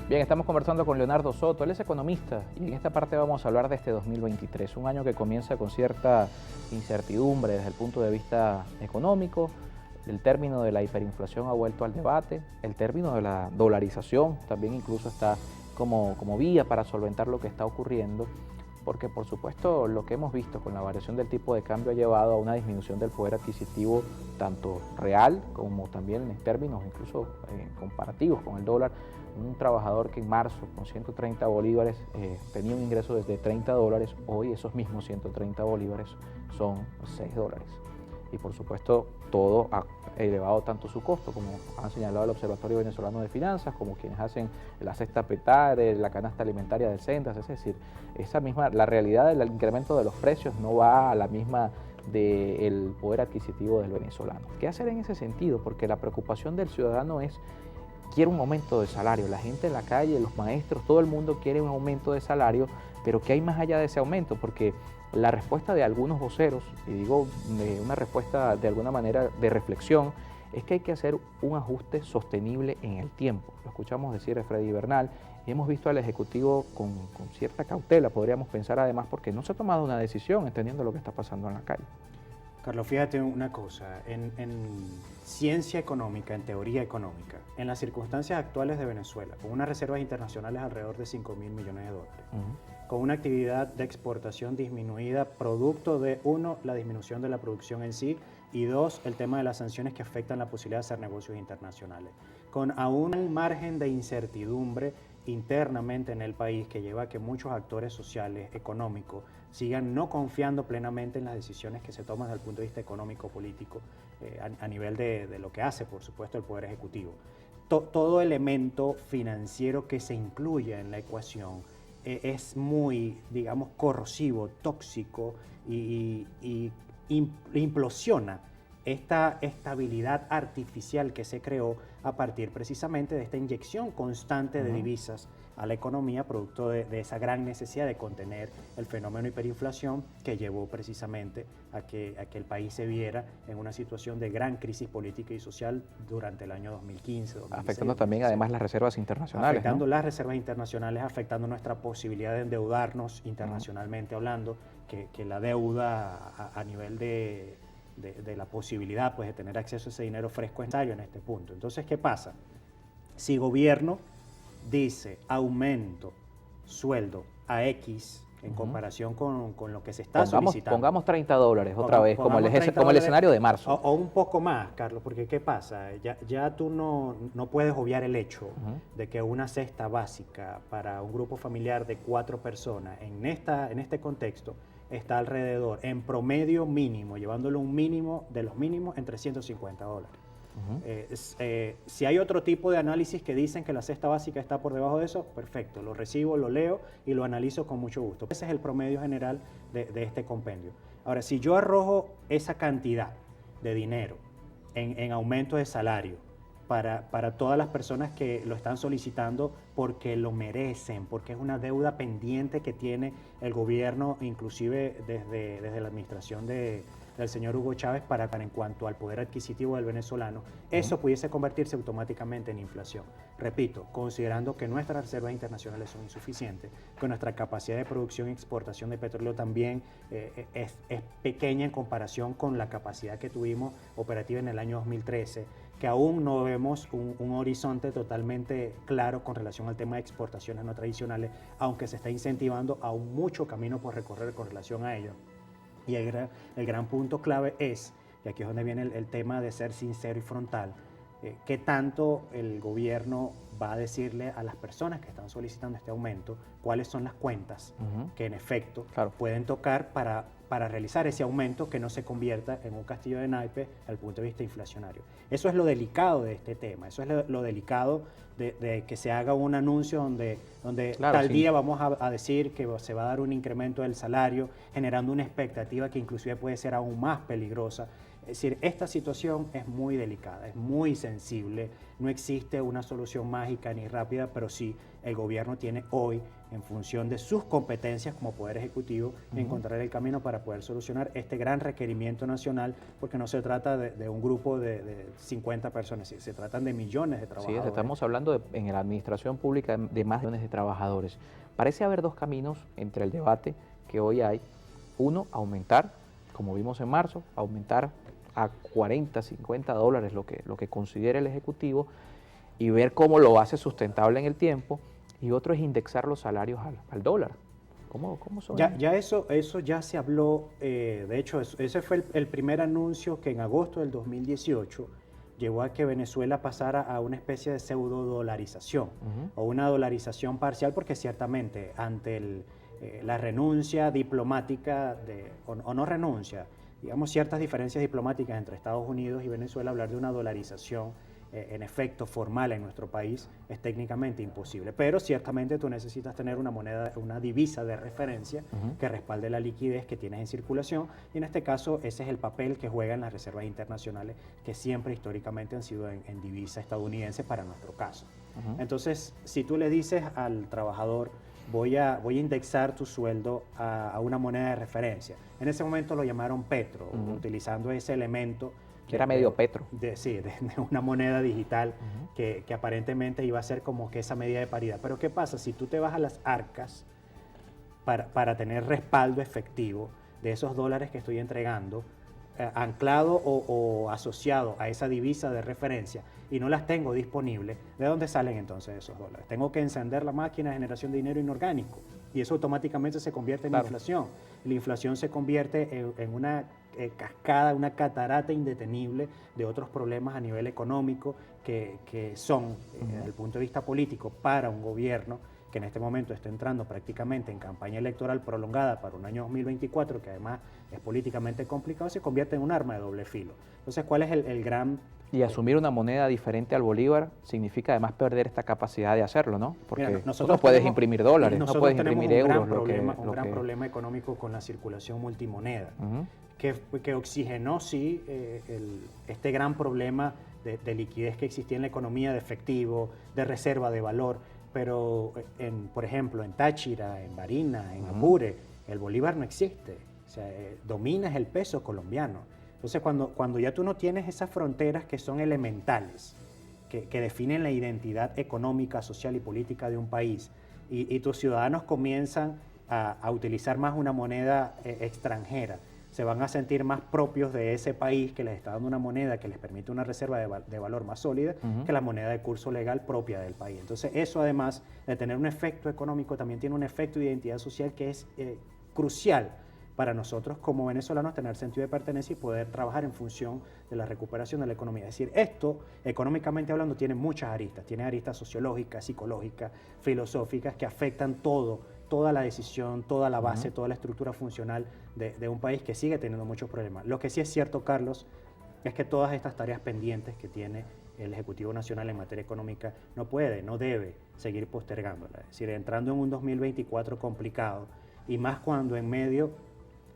Bien, estamos conversando con Leonardo Soto, él es economista y en esta parte vamos a hablar de este 2023, un año que comienza con cierta incertidumbre desde el punto de vista económico. El término de la hiperinflación ha vuelto al debate, el término de la dolarización también incluso está como vía para solventar lo que está ocurriendo, porque por supuesto lo que hemos visto con la variación del tipo de cambio ha llevado a una disminución del poder adquisitivo tanto real como también en términos incluso comparativos con el dólar. Un trabajador que en marzo con 130 bolívares tenía un ingreso desde 30 dólares, hoy esos mismos 130 bolívares son 6 dólares. Y por supuesto todo ha elevado tanto su costo, como han señalado el Observatorio Venezolano de Finanzas, como quienes hacen la cesta Petare, la canasta alimentaria del CENTAS, es decir, la realidad del incremento de los precios no va a la misma del poder adquisitivo del venezolano. ¿Qué hacer en ese sentido? Porque la preocupación del ciudadano es: quiere un aumento de salario, la gente en la calle, los maestros, todo el mundo quiere un aumento de salario, pero ¿qué hay más allá de ese aumento? Porque la respuesta de algunos voceros, y digo una respuesta de alguna manera de reflexión, es que hay que hacer un ajuste sostenible en el tiempo. Lo escuchamos decir a Freddy Bernal y hemos visto al Ejecutivo con cierta cautela, podríamos pensar además, porque no se ha tomado una decisión entendiendo lo que está pasando en la calle. Carlos, fíjate una cosa, en ciencia económica, en teoría económica, en las circunstancias actuales de Venezuela, con unas reservas internacionales alrededor de $5.000 millones, con una actividad de exportación disminuida, producto de, uno, la disminución de la producción en sí, y dos, el tema de las sanciones que afectan la posibilidad de hacer negocios internacionales, con aún un margen de incertidumbre internamente en el país que lleva a que muchos actores sociales, económicos, sigan no confiando plenamente en las decisiones que se toman desde el punto de vista económico-político a nivel de lo que hace, por supuesto, el Poder Ejecutivo. Todo elemento financiero que se incluye en la ecuación es muy, digamos, corrosivo, tóxico y implosiona esta estabilidad artificial que se creó a partir precisamente de esta inyección constante de divisas a la economía, producto de esa gran necesidad de contener el fenómeno hiperinflación que llevó precisamente a que el país se viera en una situación de gran crisis política y social durante el año 2015, 2016. Afectando también 2017. además las reservas internacionales. Afectando ¿no? las reservas internacionales, afectando nuestra posibilidad de endeudarnos internacionalmente hablando, que la deuda a nivel de la posibilidad pues, de tener acceso a ese dinero fresco es necesario en este punto. Entonces, ¿qué pasa? Si gobierno dice aumento sueldo a X en comparación con lo que se está solicitando. Pongamos 30 dólares otra vez, como el escenario de marzo. O un poco más, Carlos, porque ¿qué pasa? Ya tú no puedes obviar el hecho de que una cesta básica para un grupo familiar de 4 personas en este contexto está alrededor, en promedio mínimo, llevándolo un mínimo de los mínimos, en $350. Si hay otro tipo de análisis que dicen que la cesta básica está por debajo de eso, perfecto, lo recibo, lo leo y lo analizo con mucho gusto. Ese es el promedio general de este compendio. Ahora, si yo arrojo esa cantidad de dinero en aumento de salario para todas las personas que lo están solicitando porque lo merecen, porque es una deuda pendiente que tiene el gobierno, inclusive desde la administración del señor Hugo Chávez para en cuanto al poder adquisitivo del venezolano, eso pudiese convertirse automáticamente en inflación. Repito, considerando que nuestras reservas internacionales son insuficientes, que nuestra capacidad de producción y exportación de petróleo también es pequeña en comparación con la capacidad que tuvimos operativa en el año 2013, que aún no vemos un horizonte totalmente claro con relación al tema de exportaciones no tradicionales, aunque se está incentivando aún mucho camino por recorrer con relación a ello. Y el gran punto clave es, y aquí es donde viene el tema de ser sincero y frontal, qué tanto el gobierno va a decirle a las personas que están solicitando este aumento cuáles son las cuentas que en efecto pueden tocar para realizar ese aumento que no se convierta en un castillo de naipes desde el punto de vista inflacionario. Eso es lo delicado de este tema, eso es lo delicado de que se haga un anuncio donde tal día vamos a decir que se va a dar un incremento del salario, generando una expectativa que inclusive puede ser aún más peligrosa Es decir, esta situación es muy delicada, es muy sensible, no existe una solución mágica ni rápida, pero sí el gobierno tiene hoy, en función de sus competencias como Poder Ejecutivo, encontrar el camino para poder solucionar este gran requerimiento nacional, porque no se trata de un grupo de 50 personas, se tratan de millones de trabajadores. Sí, estamos hablando en la administración pública de más de millones de trabajadores. Parece haber dos caminos entre el debate que hoy hay. Uno, aumentar, como vimos en marzo, aumentar a 40, 50 dólares lo que considere el Ejecutivo y ver cómo lo hace sustentable en el tiempo. Y otro es indexar los salarios al dólar. ¿Cómo son? Eso ya se habló, de hecho ese fue el primer anuncio que en agosto del 2018 llevó a que Venezuela pasara a una especie de pseudo dolarización o una dolarización parcial, porque ciertamente ante la renuncia diplomática, o no renuncia, digamos ciertas diferencias diplomáticas entre Estados Unidos y Venezuela, hablar de una dolarización en efecto formal en nuestro país es técnicamente imposible, pero ciertamente tú necesitas tener una moneda, una divisa de referencia que respalde la liquidez que tienes en circulación, y en este caso ese es el papel que juegan las reservas internacionales, que siempre históricamente han sido en divisa estadounidense para nuestro caso. Entonces, si tú le dices al trabajador, voy a indexar tu sueldo a una moneda de referencia, en ese momento lo llamaron petro, utilizando ese elemento que era medio petro. De una moneda digital que aparentemente iba a ser como que esa medida de paridad. Pero ¿qué pasa? Si tú te vas a las arcas para tener respaldo efectivo de esos dólares que estoy entregando, anclado o asociado a esa divisa de referencia, y no las tengo disponibles, ¿de dónde salen entonces esos dólares? Tengo que encender la máquina de generación de dinero inorgánico, y eso automáticamente se convierte en inflación. La inflación se convierte en una cascada, una catarata indetenible de otros problemas a nivel económico que son, desde el punto de vista político, para un gobierno que en este momento está entrando prácticamente en campaña electoral prolongada para un año 2024, que además es políticamente complicado, se convierte en un arma de doble filo. Entonces, ¿cuál es el gran...? Y asumir una moneda diferente al bolívar significa además perder esta capacidad de hacerlo, ¿no? Porque mira, nosotros no puedes imprimir dólares, no puedes imprimir euros. Un gran problema económico con la circulación multimoneda, que oxigenó, sí, este gran problema de liquidez que existía en la economía, de efectivo, de reserva de valor. Pero, por ejemplo, en Táchira, en Barinas, en Apure, el bolívar no existe. O sea, dominas el peso colombiano. Entonces, cuando ya tú no tienes esas fronteras que son elementales, que definen la identidad económica, social y política de un país, y tus ciudadanos comienzan a utilizar más una moneda extranjera, se van a sentir más propios de ese país que les está dando una moneda que les permite una reserva de valor más sólida que la moneda de curso legal propia del país. Entonces, eso además de tener un efecto económico, también tiene un efecto de identidad social que es crucial para nosotros como venezolanos, tener sentido de pertenencia y poder trabajar en función de la recuperación de la economía. Es decir, esto, económicamente hablando, tiene muchas aristas. Tiene aristas sociológicas, psicológicas, filosóficas, que afectan toda la decisión, toda la base, toda la estructura funcional de un país que sigue teniendo muchos problemas. Lo que sí es cierto, Carlos, es que todas estas tareas pendientes que tiene el Ejecutivo Nacional en materia económica no debe seguir postergándolas. Es decir, entrando en un 2024 complicado, y más cuando en medio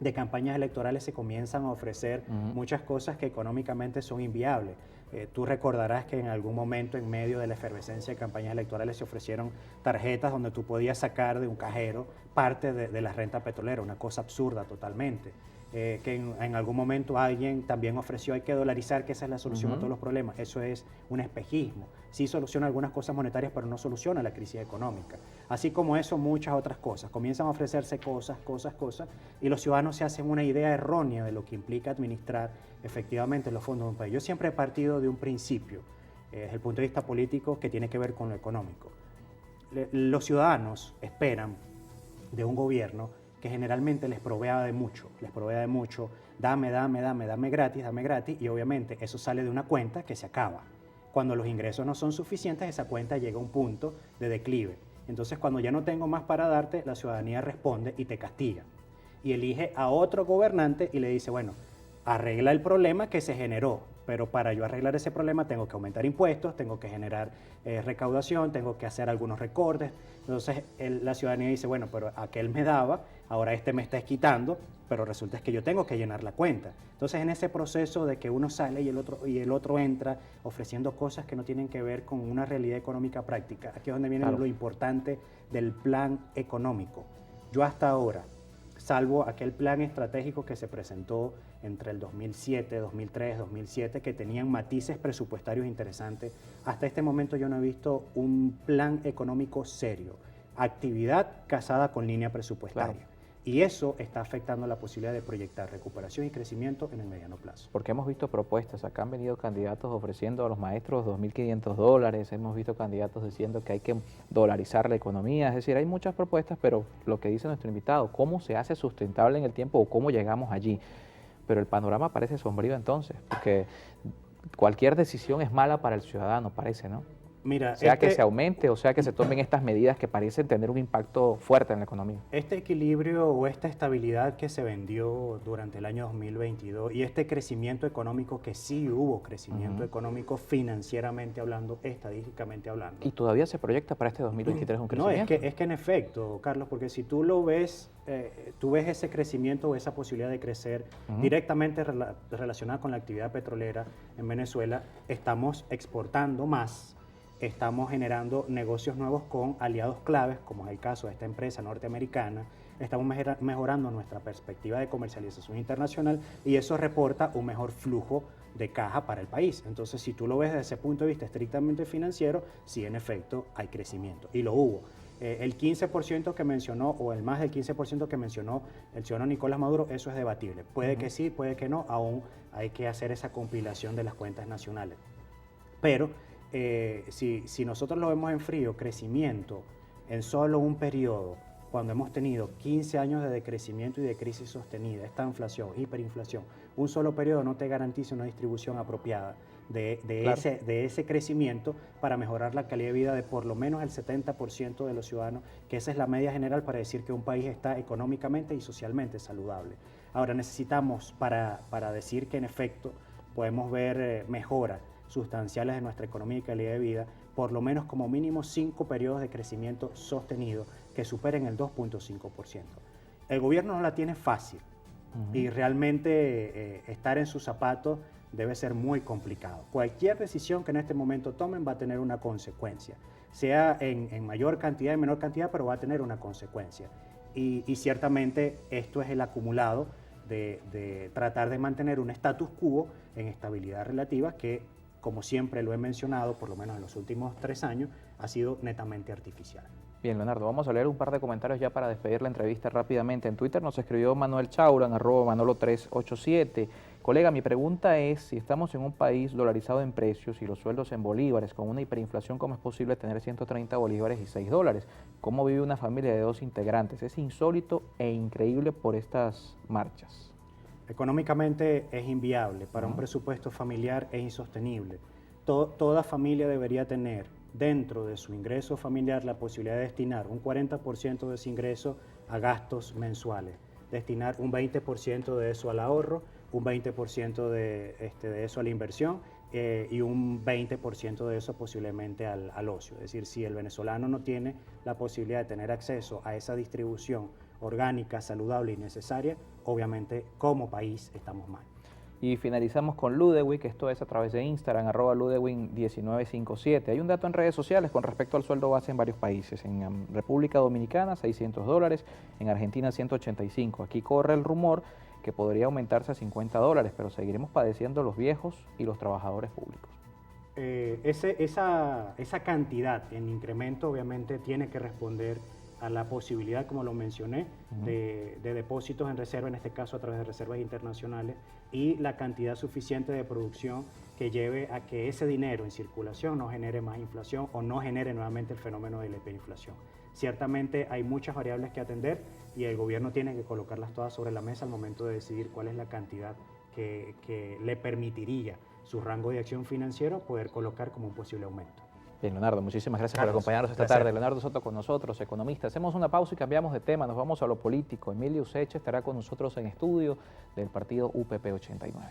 de campañas electorales se comienzan a ofrecer muchas cosas que económicamente son inviables. Tú recordarás que en algún momento, en medio de la efervescencia de campañas electorales, se ofrecieron tarjetas donde tú podías sacar de un cajero parte de la renta petrolera, una cosa absurda totalmente. Que en algún momento alguien también ofreció, hay que dolarizar, que esa es la solución a todos los problemas. Eso es un espejismo. Sí soluciona algunas cosas monetarias, pero no soluciona la crisis económica. Así como eso, muchas otras cosas. Comienzan a ofrecerse cosas, y los ciudadanos se hacen una idea errónea de lo que implica administrar efectivamente los fondos de un país. Yo siempre he partido de un principio, desde el punto de vista político, que tiene que ver con lo económico. Los ciudadanos esperan de un gobierno que generalmente les provea de mucho, dame gratis, y obviamente eso sale de una cuenta que se acaba. Cuando los ingresos no son suficientes, esa cuenta llega a un punto de declive. Entonces, cuando ya no tengo más para darte, la ciudadanía responde y te castiga. Y elige a otro gobernante y le dice, bueno, arregla el problema que se generó, pero para yo arreglar ese problema tengo que aumentar impuestos, tengo que generar recaudación, tengo que hacer algunos recortes. Entonces la ciudadanía dice, bueno, pero aquel me daba, ahora este me está quitando, pero resulta es que yo tengo que llenar la cuenta. Entonces en ese proceso de que uno sale y el otro entra ofreciendo cosas que no tienen que ver con una realidad económica práctica, aquí es donde viene lo importante del plan económico. Yo hasta ahora, salvo aquel plan estratégico que se presentó entre el 2007, 2003, 2007, que tenían matices presupuestarios interesantes, hasta este momento yo no he visto un plan económico serio, actividad casada con línea presupuestaria. Claro. Y eso está afectando la posibilidad de proyectar recuperación y crecimiento en el mediano plazo. Porque hemos visto propuestas, acá han venido candidatos ofreciendo a los maestros $2.500, hemos visto candidatos diciendo que hay que dolarizar la economía, es decir, hay muchas propuestas, pero lo que dice nuestro invitado, ¿cómo se hace sustentable en el tiempo o cómo llegamos allí? Pero el panorama parece sombrío entonces, porque cualquier decisión es mala para el ciudadano, parece, ¿no? Mira, sea que se aumente o sea que se tomen estas medidas que parecen tener un impacto fuerte en la economía. Este equilibrio o esta estabilidad que se vendió durante el año 2022 y este crecimiento económico, que sí hubo crecimiento económico financieramente hablando, estadísticamente hablando. Y todavía se proyecta para este 2023 un crecimiento. No, es que en efecto, Carlos, porque si tú lo ves, tú ves ese crecimiento o esa posibilidad de crecer directamente relacionada con la actividad petrolera en Venezuela, estamos exportando más. Estamos generando negocios nuevos con aliados claves, como es el caso de esta empresa norteamericana. Estamos mejorando nuestra perspectiva de comercialización internacional y eso reporta un mejor flujo de caja para el país. Entonces, si tú lo ves desde ese punto de vista estrictamente financiero, sí, en efecto, hay crecimiento. Y lo hubo. El 15% que mencionó, o el más del 15% que mencionó el ciudadano Nicolás Maduro, eso es debatible. Puede que sí, puede que no. Aún hay que hacer esa compilación de las cuentas nacionales. Pero si nosotros lo vemos en frío, crecimiento en solo un periodo, cuando hemos tenido 15 años de decrecimiento y de crisis sostenida, esta inflación, hiperinflación, un solo periodo no te garantiza una distribución apropiada de ese crecimiento para mejorar la calidad de vida de por lo menos el 70% de los ciudadanos, que esa es la media general para decir que un país está económicamente y socialmente saludable. Ahora necesitamos, para decir que en efecto podemos ver mejoras sustanciales de nuestra economía y calidad de vida, por lo menos como mínimo 5 periodos de crecimiento sostenido que superen el 2.5%. El gobierno no la tiene fácil y realmente estar en sus zapatos debe ser muy complicado. Cualquier decisión que en este momento tomen va a tener una consecuencia, sea en mayor cantidad o menor cantidad, pero va a tener una consecuencia. Y ciertamente esto es el acumulado de tratar de mantener un status quo en estabilidad relativa que, como siempre lo he mencionado, por lo menos en los últimos 3 años, ha sido netamente artificial. Bien, Leonardo, vamos a leer un par de comentarios ya para despedir la entrevista rápidamente. En Twitter nos escribió Manuel Chauran, @Manolo387. Colega, mi pregunta es, si estamos en un país dolarizado en precios y los sueldos en bolívares, con una hiperinflación, ¿cómo es posible tener 130 bolívares y $6? ¿Cómo vive una familia de 2 integrantes? Es insólito e increíble por estas marchas. Económicamente es inviable, para un presupuesto familiar es insostenible. Toda familia debería tener dentro de su ingreso familiar la posibilidad de destinar un 40% de ese ingreso a gastos mensuales, destinar un 20% de eso al ahorro, un 20% de eso a la inversión y un 20% de eso posiblemente al ocio. Es decir, si el venezolano no tiene la posibilidad de tener acceso a esa distribución orgánica, saludable y necesaria, obviamente como país estamos mal. Y finalizamos con Ludewig, esto es a través de Instagram, @Ludewig1957. Hay un dato en redes sociales con respecto al sueldo base en varios países. En República Dominicana, $600, en Argentina, 185. Aquí corre el rumor que podría aumentarse a $50, pero seguiremos padeciendo los viejos y los trabajadores públicos. Esa cantidad en incremento obviamente tiene que responder a la posibilidad, como lo mencioné, de depósitos en reserva, en este caso a través de reservas internacionales, y la cantidad suficiente de producción que lleve a que ese dinero en circulación no genere más inflación o no genere nuevamente el fenómeno de la hiperinflación. Ciertamente hay muchas variables que atender y el gobierno tiene que colocarlas todas sobre la mesa al momento de decidir cuál es la cantidad que le permitiría su rango de acción financiero poder colocar como un posible aumento. Bien, Leonardo, muchísimas gracias por acompañarnos esta tarde. Leonardo Soto con nosotros, economista. Hacemos una pausa y cambiamos de tema, nos vamos a lo político. Emilio Useche estará con nosotros en estudio del partido UPP 89.